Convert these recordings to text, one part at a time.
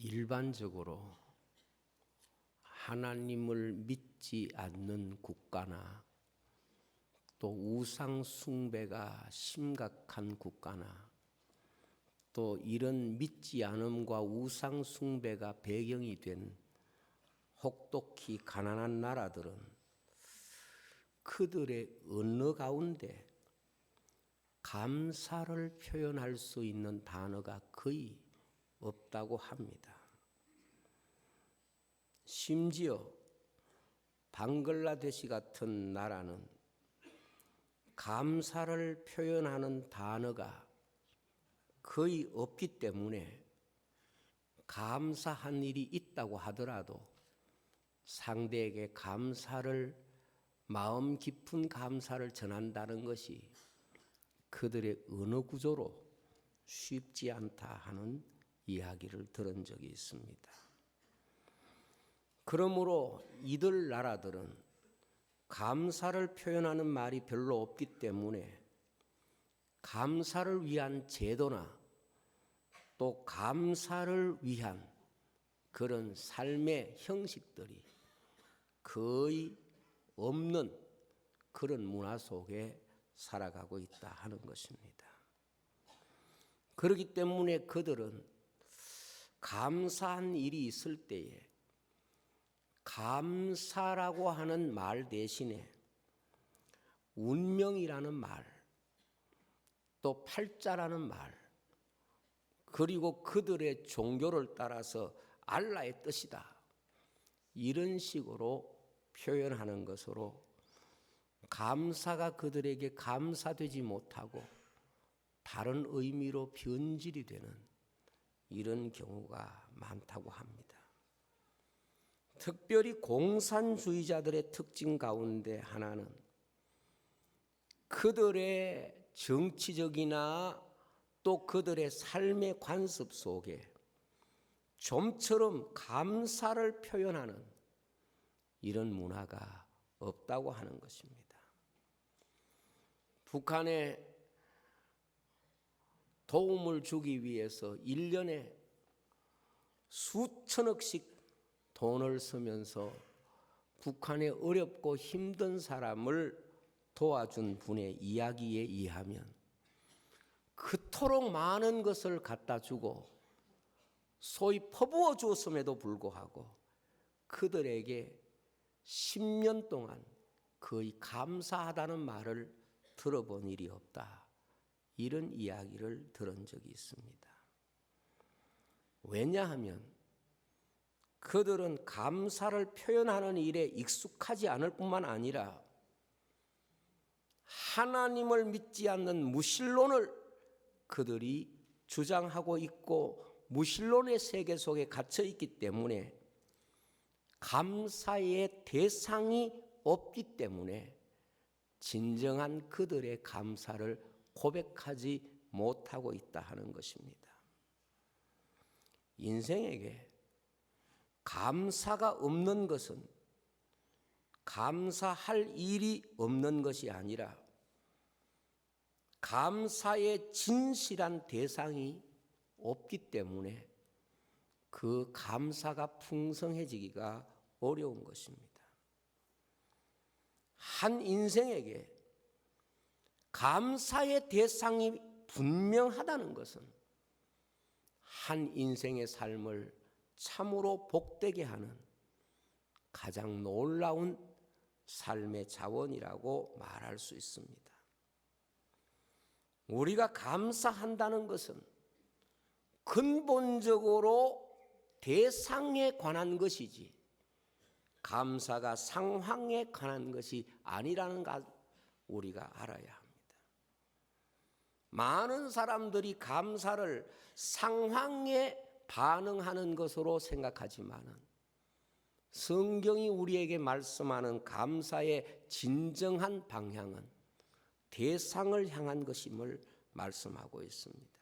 일반적으로 하나님을 믿지 않는 국가나 또 우상 숭배가 심각한 국가나 또 이런 믿지 않음과 우상 숭배가 배경이 된 혹독히 가난한 나라들은 그들의 언어 가운데 감사를 표현할 수 있는 단어가 거의 없다고 합니다. 심지어 방글라데시 같은 나라는 감사를 표현하는 단어가 거의 없기 때문에 감사한 일이 있다고 하더라도 상대에게 마음 깊은 감사를 전한다는 것이 그들의 언어 구조로 쉽지 않다 하는 이야기를 들은 적이 있습니다. 그러므로 이들 나라들은 감사를 표현하는 말이 별로 없기 때문에 감사를 위한 제도나 또 감사를 위한 그런 삶의 형식들이 거의 없는 그런 문화 속에 살아가고 있다 하는 것입니다. 그렇기 때문에 그들은 감사한 일이 있을 때에 감사라고 하는 말 대신에 운명이라는 말, 또 팔자라는 말, 그리고 그들의 종교를 따라서 알라의 뜻이다, 이런 식으로 표현하는 것으로 감사가 그들에게 감사되지 못하고 다른 의미로 변질이 되는 이런 경우가 많다고 합니다. 특별히 공산주의자들의 특징 가운데 하나는 그들의 정치적이나 또 그들의 삶의 관습 속에 좀처럼 감사를 표현하는 이런 문화가 없다고 하는 것입니다. 북한에 도움을 주기 위해서 1년에 수천억씩 돈을 쓰면서 북한의 어렵고 힘든 사람을 도와준 분의 이야기에 의하면 그토록 많은 것을 갖다 주고 소위 퍼부어 주었음에도 불구하고 그들에게 10년 동안 거의 감사하다는 말을 들어본 일이 없다, 이런 이야기를 들은 적이 있습니다. 왜냐하면 그들은 감사를 표현하는 일에 익숙하지 않을 뿐만 아니라 하나님을 믿지 않는 무신론을 그들이 주장하고 있고 무신론의 세계 속에 갇혀 있기 때문에 감사의 대상이 없기 때문에 진정한 그들의 감사를 고백하지 못하고 있다 하는 것입니다. 인생에게 감사가 없는 것은 감사할 일이 없는 것이 아니라 감사의 진실한 대상이 없기 때문에 그 감사가 풍성해지기가 어려운 것입니다. 한 인생에게 감사의 대상이 분명하다는 것은 한 인생의 삶을 참으로 복되게 하는 가장 놀라운 삶의 자원이라고 말할 수 있습니다. 우리가 감사한다는 것은 근본적으로 대상에 관한 것이지 감사가 상황에 관한 것이 아니라는 것 우리가 알아야 합니다. 많은 사람들이 감사를 상황에 반응하는 것으로 생각하지만 성경이 우리에게 말씀하는 감사의 진정한 방향은 대상을 향한 것임을 말씀하고 있습니다.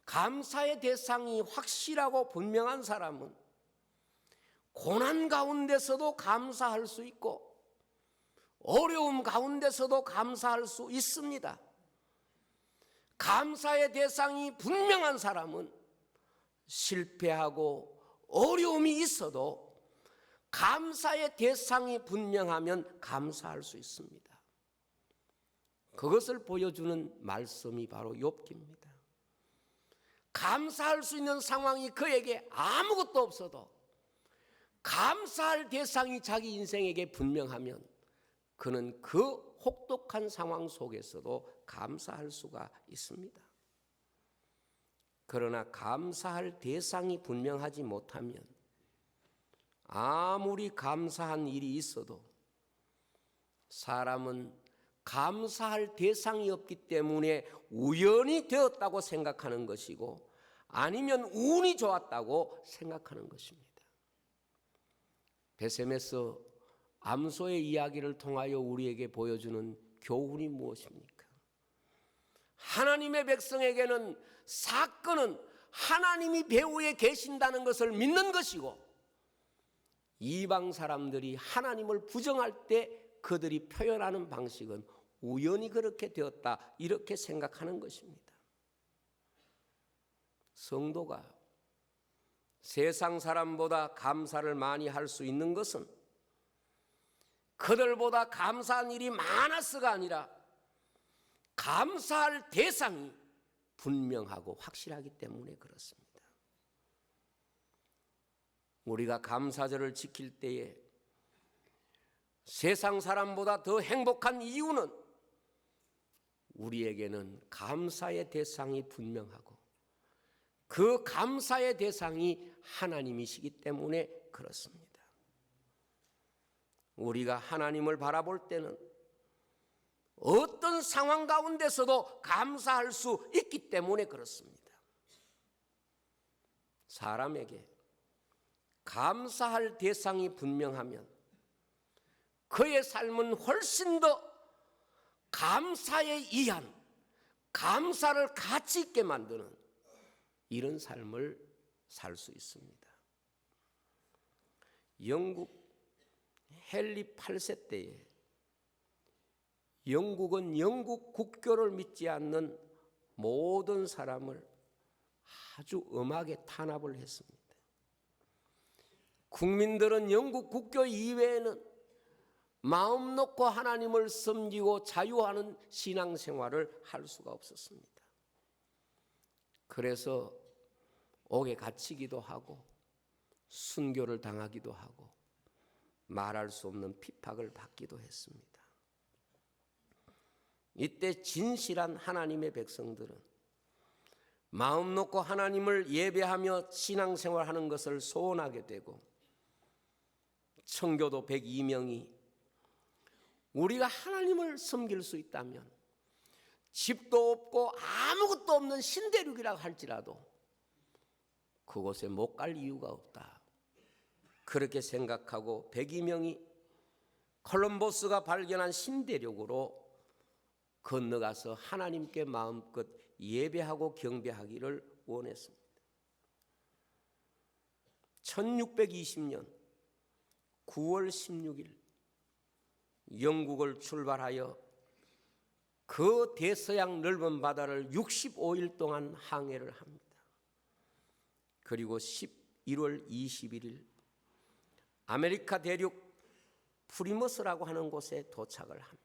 감사의 대상이 확실하고 분명한 사람은 고난 가운데서도 감사할 수 있고 어려움 가운데서도 감사할 수 있습니다. 감사의 대상이 분명한 사람은 실패하고 어려움이 있어도 감사의 대상이 분명하면 감사할 수 있습니다. 그것을 보여주는 말씀이 바로 욥기입니다. 감사할 수 있는 상황이 그에게 아무것도 없어도 감사할 대상이 자기 인생에게 분명하면 그는 그 혹독한 상황 속에서도 감사할 수가 있습니다. 그러나 감사할 대상이 분명하지 못하면 아무리 감사한 일이 있어도 사람은 감사할 대상이 없기 때문에 우연히 되었다고 생각하는 것이고 아니면 운이 좋았다고 생각하는 것입니다. 베세메스 암소의 이야기를 통하여 우리에게 보여주는 교훈이 무엇입니까? 하나님의 백성에게는 사건은 하나님이 배후에 계신다는 것을 믿는 것이고 이방 사람들이 하나님을 부정할 때 그들이 표현하는 방식은 우연히 그렇게 되었다 이렇게 생각하는 것입니다. 성도가 세상 사람보다 감사를 많이 할 수 있는 것은 그들보다 감사한 일이 많아서가 아니라 감사할 대상이 분명하고 확실하기 때문에 그렇습니다. 우리가 감사절을 지킬 때에 세상 사람보다 더 행복한 이유는 우리에게는 감사의 대상이 분명하고 그 감사의 대상이 하나님이시기 때문에 그렇습니다. 우리가 하나님을 바라볼 때는 어떤 상황 가운데서도 감사할 수 있기 때문에 그렇습니다. 사람에게 감사할 대상이 분명하면 그의 삶은 훨씬 더 감사에 의한 감사를 가치 있게 만드는 이런 삶을 살 수 있습니다. 영국 헨리 8세 때에 영국은 영국 국교를 믿지 않는 모든 사람을 아주 엄하게 탄압을 했습니다. 국민들은 영국 국교 이외에는 마음 놓고 하나님을 섬기고 자유하는 신앙생활을 할 수가 없었습니다. 그래서 옥에 갇히기도 하고 순교를 당하기도 하고 말할 수 없는 핍박을 받기도 했습니다. 이때 진실한 하나님의 백성들은 마음 놓고 하나님을 예배하며 신앙생활하는 것을 소원하게 되고 청교도 102명이 우리가 하나님을 섬길 수 있다면 집도 없고 아무것도 없는 신대륙이라고 할지라도 그곳에 못 갈 이유가 없다. 그렇게 생각하고 102명이 콜럼버스가 발견한 신대륙으로 건너가서 하나님께 마음껏 예배하고 경배하기를 원했습니다. 1620년 9월 16일 영국을 출발하여 그 대서양 넓은 바다를 65일 동안 항해를 합니다. 그리고 11월 21일 아메리카 대륙 프리머스라고 하는 곳에 도착을 합니다.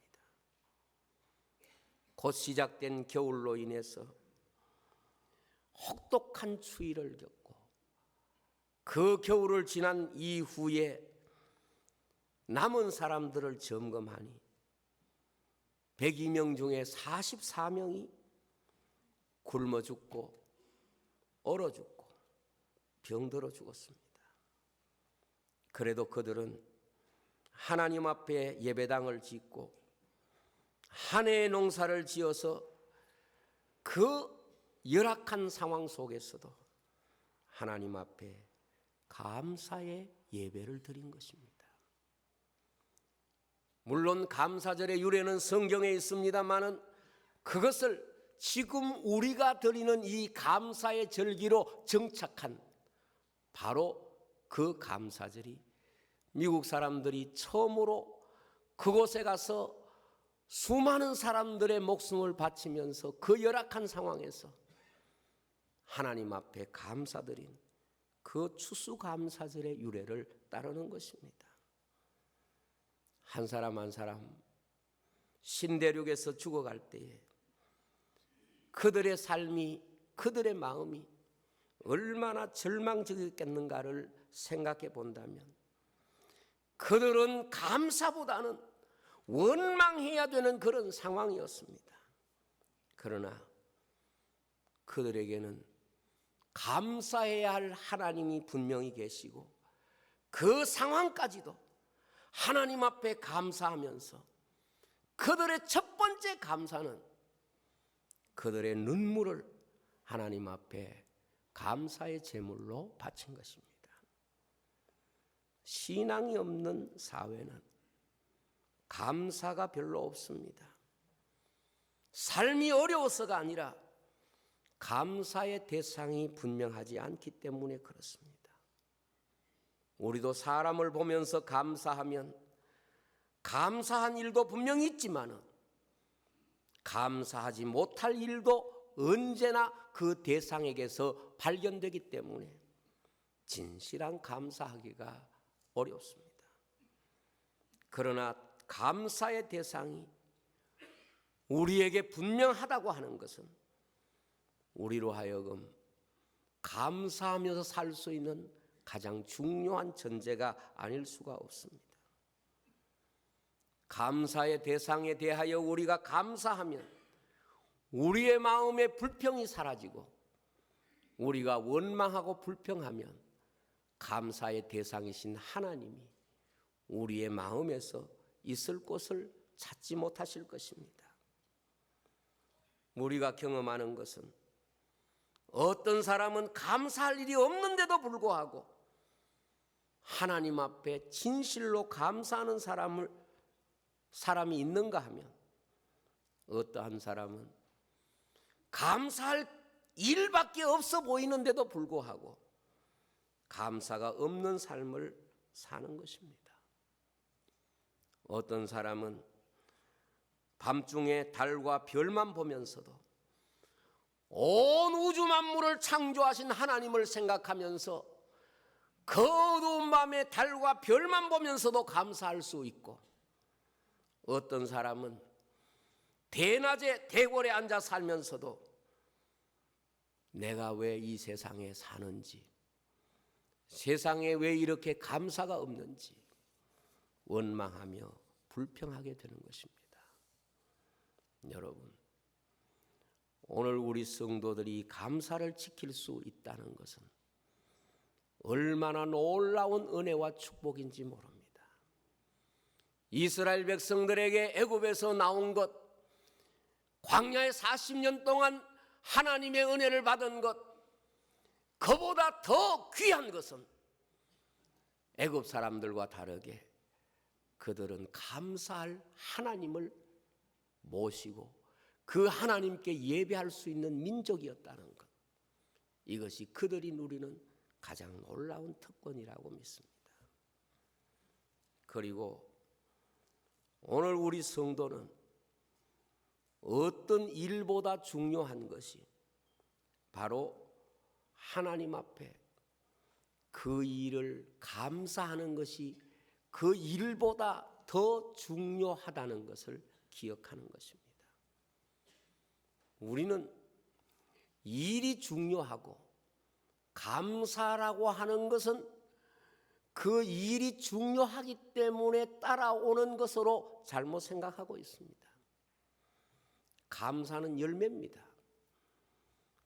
곧 시작된 겨울로 인해서 혹독한 추위를 겪고 그 겨울을 지난 이후에 남은 사람들을 점검하니 102명 중에 44명이 굶어 죽고 얼어 죽고 병들어 죽었습니다. 그래도 그들은 하나님 앞에 예배당을 짓고 한 해의 농사를 지어서 그 열악한 상황 속에서도 하나님 앞에 감사의 예배를 드린 것입니다. 물론 감사절의 유래는 성경에 있습니다마는 그것을 지금 우리가 드리는 이 감사의 절기로 정착한 바로 그 감사절이 미국 사람들이 처음으로 그곳에 가서 수많은 사람들의 목숨을 바치면서 그 열악한 상황에서 하나님 앞에 감사드린 그 추수감사절의 유래를 따르는 것입니다. 한 사람 한 사람 신대륙에서 죽어갈 때에 그들의 삶이, 그들의 마음이 얼마나 절망적이었겠는가를 생각해 본다면 그들은 감사보다는 원망해야 되는 그런 상황이었습니다. 그러나 그들에게는 감사해야 할 하나님이 분명히 계시고 그 상황까지도 하나님 앞에 감사하면서 그들의 첫 번째 감사는 그들의 눈물을 하나님 앞에 감사의 제물로 바친 것입니다. 신앙이 없는 사회는 감사가 별로 없습니다. 삶이 어려워서가 아니라 감사의 대상이 분명하지 않기 때문에 그렇습니다. 우리도 사람을 보면서 감사하면 감사한 일도 분명히 있지만 감사하지 못할 일도 언제나 그 대상에게서 발견되기 때문에 진실한 감사하기가 어렵습니다. 그러나 감사의 대상이 우리에게 분명하다고 하는 것은 우리로 하여금 감사하면서 살 수 있는 가장 중요한 전제가 아닐 수가 없습니다. 감사의 대상에 대하여 우리가 감사하면 우리의 마음의 불평이 사라지고 우리가 원망하고 불평하면 감사의 대상이신 하나님이 우리의 마음에서 있을 곳을 찾지 못하실 것입니다. 우리가 경험하는 것은 어떤 사람은 감사할 일이 없는데도 불구하고 하나님 앞에 진실로 감사하는 사람이 있는가 하면 어떠한 사람은 감사할 일밖에 없어 보이는데도 불구하고 감사가 없는 삶을 사는 것입니다. 어떤 사람은 밤중에 달과 별만 보면서도 온 우주 만물을 창조하신 하나님을 생각하면서 그 어두운 밤에 달과 별만 보면서도 감사할 수 있고, 어떤 사람은 대낮에 대궐에 앉아 살면서도 내가 왜 이 세상에 사는지, 세상에 왜 이렇게 감사가 없는지 원망하며 불평하게 되는 것입니다. 여러분, 오늘 우리 성도들이 감사를 지킬 수 있다는 것은 얼마나 놀라운 은혜와 축복인지 모릅니다. 이스라엘 백성들에게 애굽에서 나온 것, 광야에 40년 동안 하나님의 은혜를 받은 것, 그보다 더 귀한 것은 애굽 사람들과 다르게 그들은 감사할 하나님을 모시고 그 하나님께 예배할 수 있는 민족이었다는 것, 이것이 그들이 누리는 가장 놀라운 특권이라고 믿습니다. 그리고 오늘 우리 성도는 어떤 일보다 중요한 것이 바로 하나님 앞에 그 일을 감사하는 것이 그 일보다 더 중요하다는 것을 기억하는 것입니다. 우리는 일이 중요하고 감사라고 하는 것은 그 일이 중요하기 때문에 따라오는 것으로 잘못 생각하고 있습니다. 감사는 열매입니다.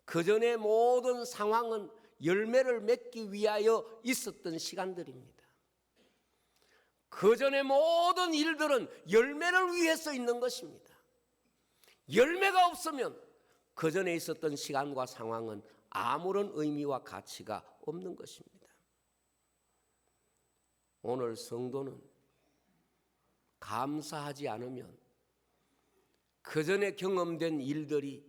그 전에 모든 상황은 열매를 맺기 위하여 있었던 시간들입니다. 그 전에 모든 일들은 열매를 위해서 있는 것입니다. 열매가 없으면 그 전에 있었던 시간과 상황은 아무런 의미와 가치가 없는 것입니다. 오늘 성도는 감사하지 않으면 그 전에 경험된 일들이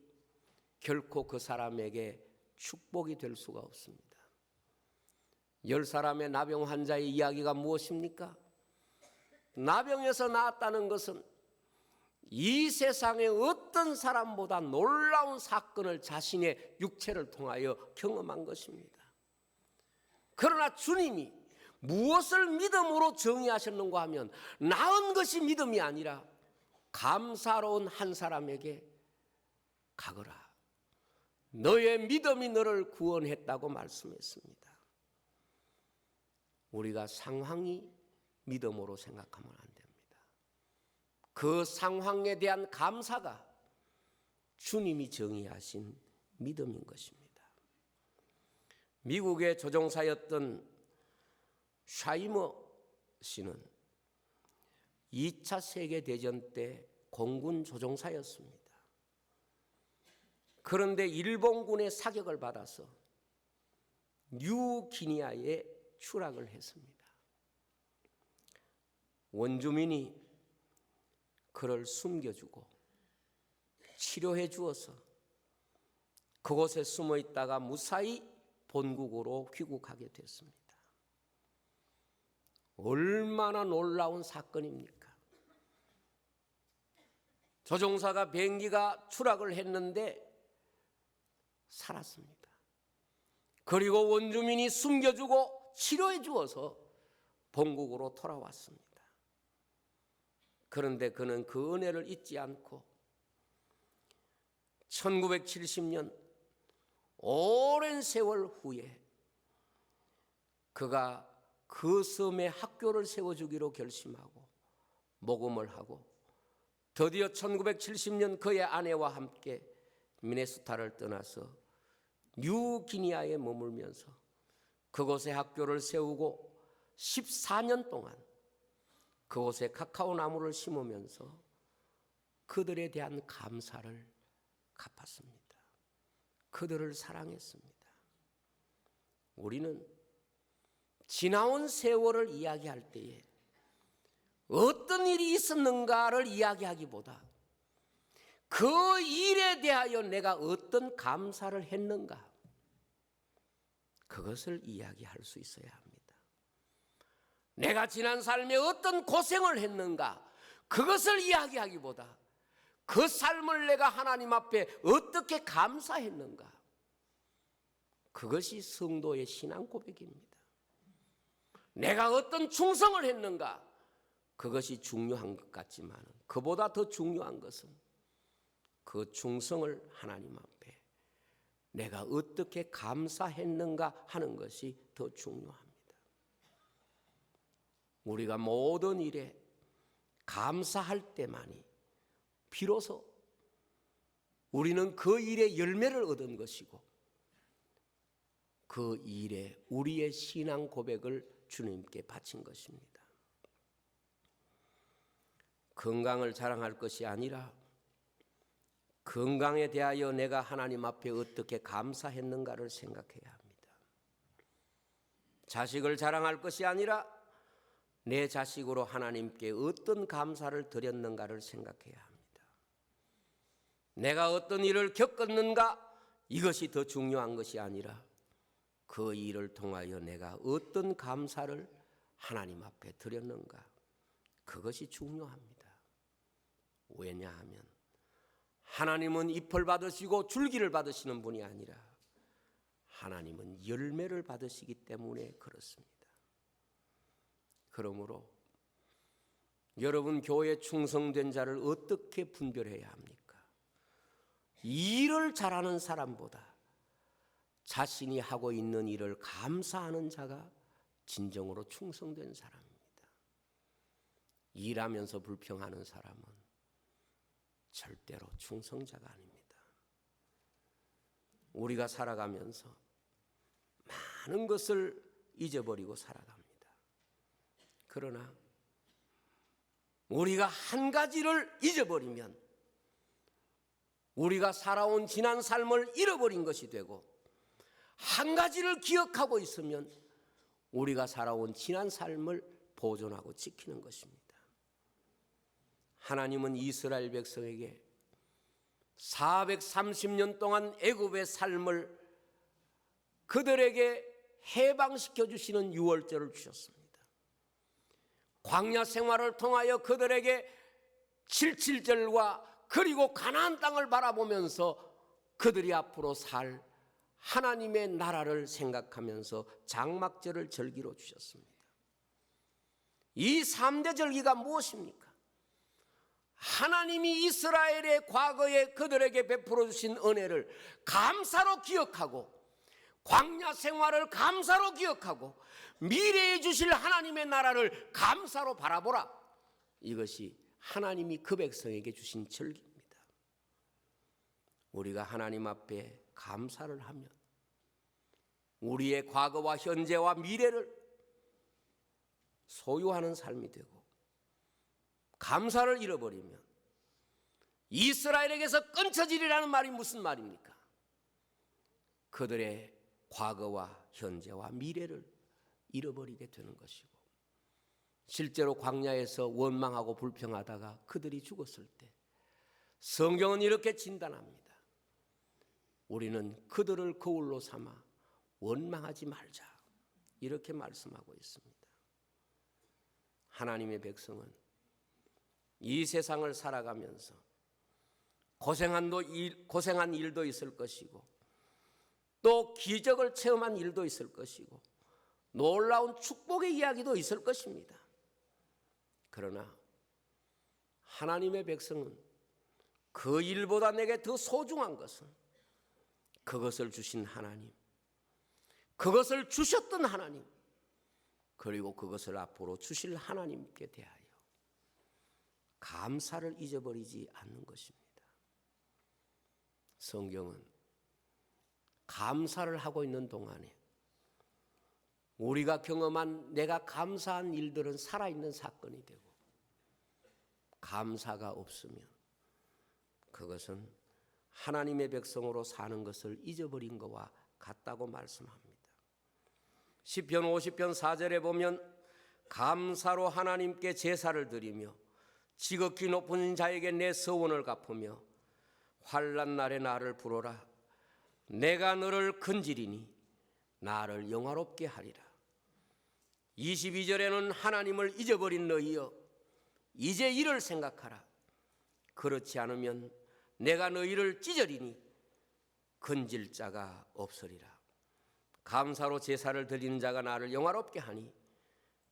결코 그 사람에게 축복이 될 수가 없습니다. 10사람의 나병 환자의 이야기가 무엇입니까? 나병에서 나았다는 것은 이 세상의 어떤 사람보다 놀라운 사건을 자신의 육체를 통하여 경험한 것입니다. 그러나 주님이 무엇을 믿음으로 정의하셨는가 하면 나은 것이 믿음이 아니라 감사로운 한 사람에게 가거라. 너의 믿음이 너를 구원했다고 말씀했습니다. 우리가 상황이 믿음으로 생각하면 안 됩니다. 그 상황에 대한 감사가 주님이 정의하신 믿음인 것입니다. 미국의 조종사였던 샤이머 씨는 2차 세계대전 때 공군 조종사였습니다. 그런데 일본군의 사격을 받아서 뉴기니아에 추락을 했습니다. 원주민이 그를 숨겨주고 치료해 주어서 그곳에 숨어 있다가 무사히 본국으로 귀국하게 됐습니다. 얼마나 놀라운 사건입니까? 조종사가 비행기가 추락을 했는데 살았습니다. 그리고 원주민이 숨겨주고 치료해 주어서 본국으로 돌아왔습니다. 그런데 그는 그 은혜를 잊지 않고 1970년 오랜 세월 후에 그가 그 섬에 학교를 세워주기로 결심하고 모금을 하고 드디어 1970년 그의 아내와 함께 미네소타를 떠나서 뉴기니아에 머물면서 그곳에 학교를 세우고 14년 동안 그곳에 카카오 나무를 심으면서 그들에 대한 감사를 갚았습니다. 그들을 사랑했습니다. 우리는 지나온 세월을 이야기할 때에 어떤 일이 있었는가를 이야기하기보다 그 일에 대하여 내가 어떤 감사를 했는가, 그것을 이야기할 수 있어야 합니다. 내가 지난 삶에 어떤 고생을 했는가, 그것을 이야기하기보다 그 삶을 내가 하나님 앞에 어떻게 감사했는가, 그것이 성도의 신앙 고백입니다. 내가 어떤 충성을 했는가, 그것이 중요한 것 같지만 그보다 더 중요한 것은 그 충성을 하나님 앞에 내가 어떻게 감사했는가 하는 것이 더 중요합니다. 우리가 모든 일에 감사할 때만이 비로소 우리는 그 일의 열매를 얻은 것이고 그 일에 우리의 신앙 고백을 주님께 바친 것입니다. 건강을 자랑할 것이 아니라 건강에 대하여 내가 하나님 앞에 어떻게 감사했는가를 생각해야 합니다. 자식을 자랑할 것이 아니라 내 자식으로 하나님께 어떤 감사를 드렸는가를 생각해야 합니다. 내가 어떤 일을 겪었는가, 이것이 더 중요한 것이 아니라 그 일을 통하여 내가 어떤 감사를 하나님 앞에 드렸는가, 그것이 중요합니다. 왜냐하면 하나님은 잎을 받으시고 줄기를 받으시는 분이 아니라 하나님은 열매를 받으시기 때문에 그렇습니다. 그러므로 여러분, 교회에 충성된 자를 어떻게 분별해야 합니까? 일을 잘하는 사람보다 자신이 하고 있는 일을 감사하는 자가 진정으로 충성된 사람입니다. 일하면서 불평하는 사람은 절대로 충성자가 아닙니다. 우리가 살아가면서 많은 것을 잊어버리고 살아갑니다. 그러나 우리가 한 가지를 잊어버리면 우리가 살아온 지난 삶을 잃어버린 것이 되고, 한 가지를 기억하고 있으면 우리가 살아온 지난 삶을 보존하고 지키는 것입니다. 하나님은 이스라엘 백성에게 430년 동안 애굽의 삶을 그들에게 해방시켜 주시는 유월절을 주셨습니다. 광야 생활을 통하여 그들에게 칠칠절과 그리고 가나안 땅을 바라보면서 그들이 앞으로 살 하나님의 나라를 생각하면서 장막절을 절기로 주셨습니다. 이 3대 절기가 무엇입니까? 하나님이 이스라엘의 과거에 그들에게 베풀어 주신 은혜를 감사로 기억하고, 광야 생활을 감사로 기억하고, 미래에 주실 하나님의 나라를 감사로 바라보라. 이것이 하나님이 그 백성에게 주신 절기입니다. 우리가 하나님 앞에 감사를 하면 우리의 과거와 현재와 미래를 소유하는 삶이 되고, 감사를 잃어버리면 이스라엘에게서 끊쳐지리라는 말이 무슨 말입니까? 그들의 과거와 현재와 미래를 잃어버리게 되는 것이고, 실제로 광야에서 원망하고 불평하다가 그들이 죽었을 때 성경은 이렇게 진단합니다. 우리는 그들을 거울로 삼아 원망하지 말자, 이렇게 말씀하고 있습니다. 하나님의 백성은 이 세상을 살아가면서 고생한 일도 있을 것이고, 또 기적을 체험한 일도 있을 것이고, 놀라운 축복의 이야기도 있을 것입니다. 그러나 하나님의 백성은 그 일보다 내게 더 소중한 것은 그것을 주신 하나님, 그것을 주셨던 하나님, 그리고 그것을 앞으로 주실 하나님께 대하여 감사를 잊어버리지 않는 것입니다. 성경은 감사를 하고 있는 동안에 우리가 경험한 내가 감사한 일들은 살아있는 사건이 되고, 감사가 없으면 그것은 하나님의 백성으로 사는 것을 잊어버린 것과 같다고 말씀합니다. 시편 50편 4절에 보면 감사로 하나님께 제사를 드리며 지극히 높은 자에게 내 서원을 갚으며 환난 날에 나를 부르라. 내가 너를 건지리니 나를 영화롭게 하리라. 22절에는 하나님을 잊어버린 너희여, 이제 이를 생각하라. 그렇지 않으면 내가 너희를 찢으리니 건질 자가 없으리라. 감사로 제사를 드리는 자가 나를 영화롭게 하니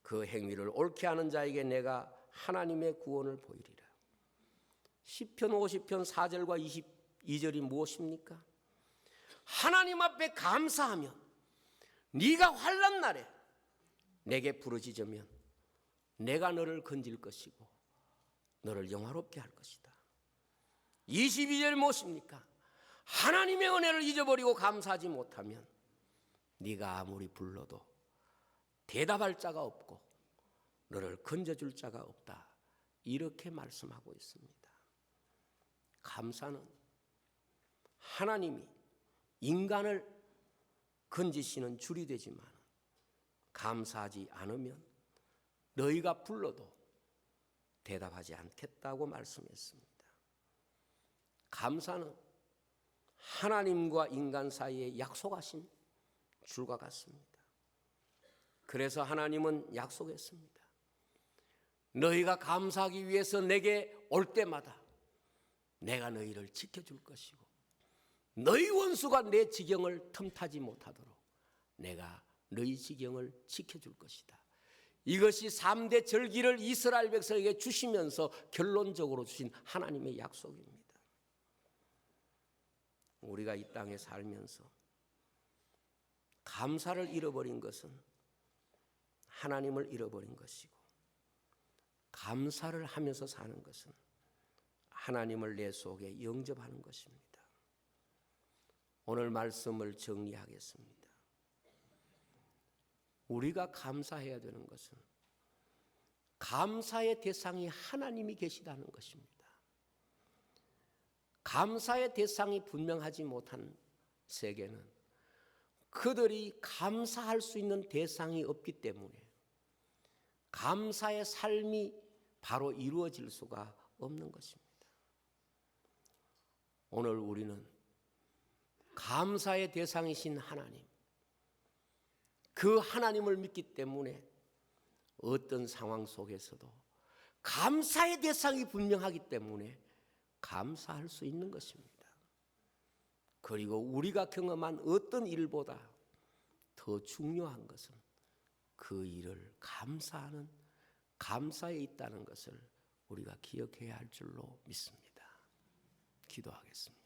그 행위를 옳게 하는 자에게 내가 하나님의 구원을 보이리라. 시편 50편 4절과 22절이 무엇입니까? 하나님 앞에 감사하며 네가 환난 날에 내게 부르짖으면 내가 너를 건질 것이고 너를 영화롭게 할 것이다. 22절 무엇입니까? 하나님의 은혜를 잊어버리고 감사하지 못하면 네가 아무리 불러도 대답할 자가 없고 너를 건져줄 자가 없다, 이렇게 말씀하고 있습니다. 감사는 하나님이 인간을 건지시는 줄이 되지만, 감사하지 않으면 너희가 불러도 대답하지 않겠다고 말씀했습니다. 감사는 하나님과 인간 사이에 약속하신 줄과 같습니다. 그래서 하나님은 약속했습니다. 너희가 감사하기 위해서 내게 올 때마다 내가 너희를 지켜줄 것이고, 너희 원수가 내 지경을 틈타지 못하도록 내가 너희 지경을 지켜줄 것이다. 이것이 3대 절기를 이스라엘 백성에게 주시면서 결론적으로 주신 하나님의 약속입니다. 우리가 이 땅에 살면서 감사를 잃어버린 것은 하나님을 잃어버린 것이고, 감사를 하면서 사는 것은 하나님을 내 속에 영접하는 것입니다. 오늘 말씀을 정리하겠습니다. 우리가 감사해야 되는 것은 감사의 대상이 하나님이 계시다는 것입니다. 감사의 대상이 분명하지 못한 세계는 그들이 감사할 수 있는 대상이 없기 때문에 감사의 삶이 바로 이루어질 수가 없는 것입니다. 오늘 우리는 감사의 대상이신 하나님, 그 하나님을 믿기 때문에 어떤 상황 속에서도 감사의 대상이 분명하기 때문에 감사할 수 있는 것입니다. 그리고 우리가 경험한 어떤 일보다 더 중요한 것은 그 일을 감사하는, 감사에 있다는 것을 우리가 기억해야 할 줄로 믿습니다. 기도하겠습니다.